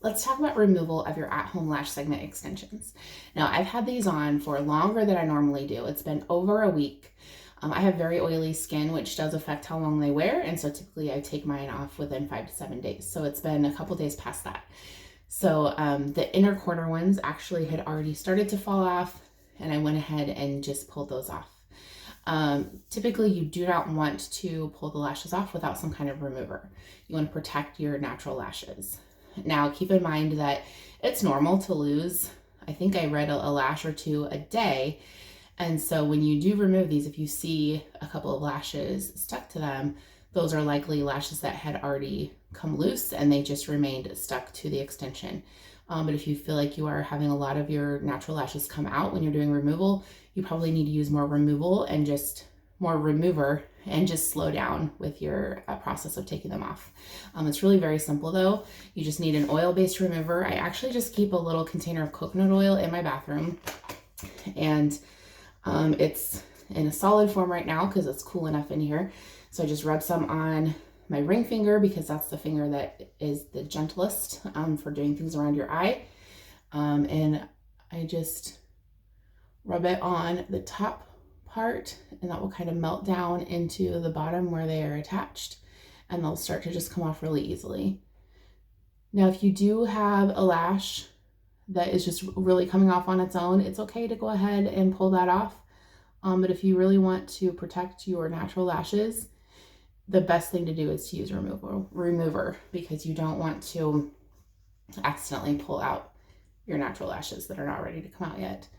Let's talk about removal of your at-home lash segment extensions. Now, I've had these on for longer than I normally do. It's been over a week. I have very oily skin, which does affect how long they wear, and so typically I take mine off within 5 to 7 days. So it's been a couple days past that. So the inner corner ones actually had already started to fall off, and I went ahead and just pulled those off. Typically you do not want to pull the lashes off without some kind of remover. You want to protect your natural lashes. Now keep in mind that it's normal to lose, I think I read a lash or two a day. And so when you do remove these, if you see a couple of lashes stuck to them, those are likely lashes that had already come loose and they just remained stuck to the extension. But if you feel like you are having a lot of your natural lashes come out when you're doing removal, you probably need to use more removal and just more remover and just slow down with your process of taking them off. It's really very simple though. You just need an oil-based remover. I actually just keep a little container of coconut oil in my bathroom, and it's in a solid form right now because it's cool enough in here. So I just rub some on my ring finger because that's the finger that is the gentlest for doing things around your eye. And I just rub it on the top part, and that will kind of melt down into the bottom where they are attached, and they'll start to just come off really easily. Now, if you do have a lash that is just really coming off on its own, it's okay to go ahead and pull that off. But if you really want to protect your natural lashes, the best thing to do is to use a remover because you don't want to accidentally pull out your natural lashes that are not ready to come out yet.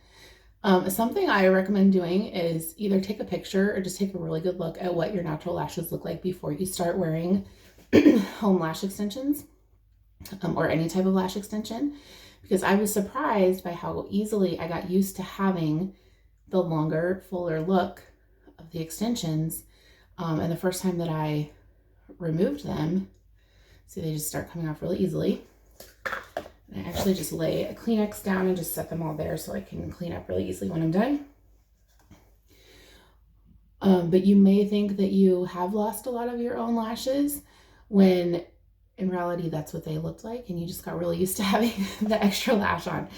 Something I recommend doing is either take a picture or just take a really good look at what your natural lashes look like before you start wearing home lash extensions, or any type of lash extension, because I was surprised by how easily I got used to having the longer, fuller look of the extensions. And the first time that I removed them, see, they just start coming off really easily. I actually just lay a Kleenex down and just set them all there so I can clean up really easily when I'm done. But you may think that you have lost a lot of your own lashes when in reality that's what they looked like, and you just got really used to having the extra lash on.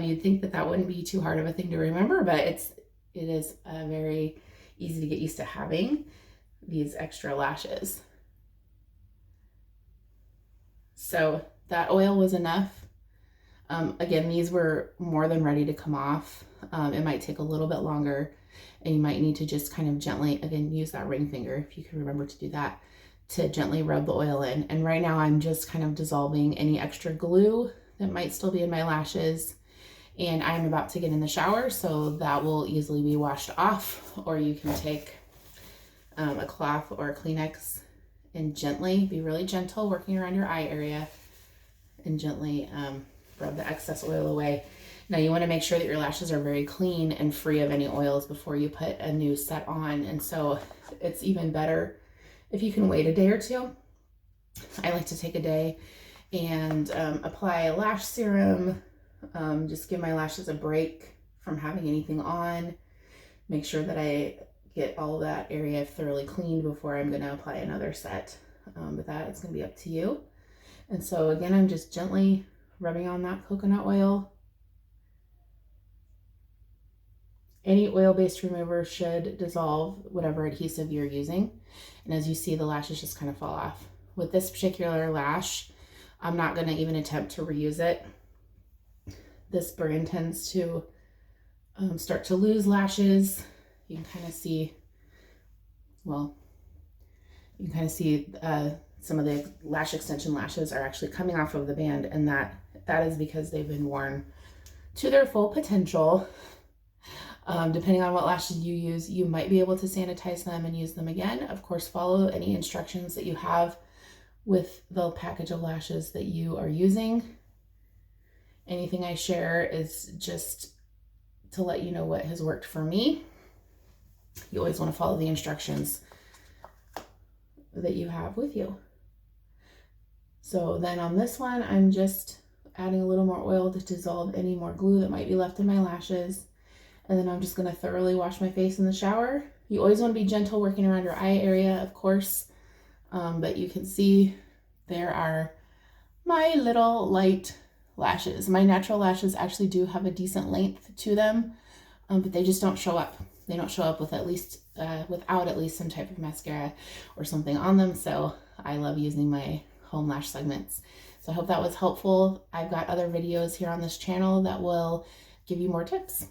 You'd think that that wouldn't be too hard of a thing to remember, but it is very easy to get used to having these extra lashes. So that oil was enough. Again, these were more than ready to come off. It might take a little bit longer, and you might need to just kind of gently, again, use that ring finger if you can remember to do that, to gently rub the oil in. And right now I'm just kind of dissolving any extra glue that might still be in my lashes. And I'm about to get in the shower, so that will easily be washed off, or you can take a cloth or a Kleenex and gently, be really gentle working around your eye area, and gently rub the excess oil away. Now you want to make sure that your lashes are very clean and free of any oils before you put a new set on. And so it's even better if you can wait a day or two. I like to take a day and apply a lash serum, just give my lashes a break from having anything on, make sure that I get all of that area thoroughly cleaned before I'm going to apply another set. But that it's going to be up to you. And so again, I'm just gently rubbing on that coconut oil. Any oil-based remover should dissolve whatever adhesive you're using. And as you see, the lashes just kind of fall off. With this particular lash, I'm not going to even attempt to reuse it. This brand tends to start to lose lashes. You can kind of see, well, you can kind of see some of the lash extension lashes are actually coming off of the band, and that is because they've been worn to their full potential. Depending on what lashes you use, you might be able to sanitize them and use them again. Of course, follow any instructions that you have with the package of lashes that you are using. Anything I share is just to let you know what has worked for me. You always want to follow the instructions that you have with you. So then on this one, I'm just adding a little more oil to dissolve any more glue that might be left in my lashes. And then I'm just going to thoroughly wash my face in the shower. You always want to be gentle working around your eye area, of course. But you can see there are my little light lashes. My natural lashes actually do have a decent length to them, but they just don't show up. They don't show up with without at least some type of mascara or something on them. So I love using my home lash segments. So I hope that was helpful. I've got other videos here on this channel that will give you more tips.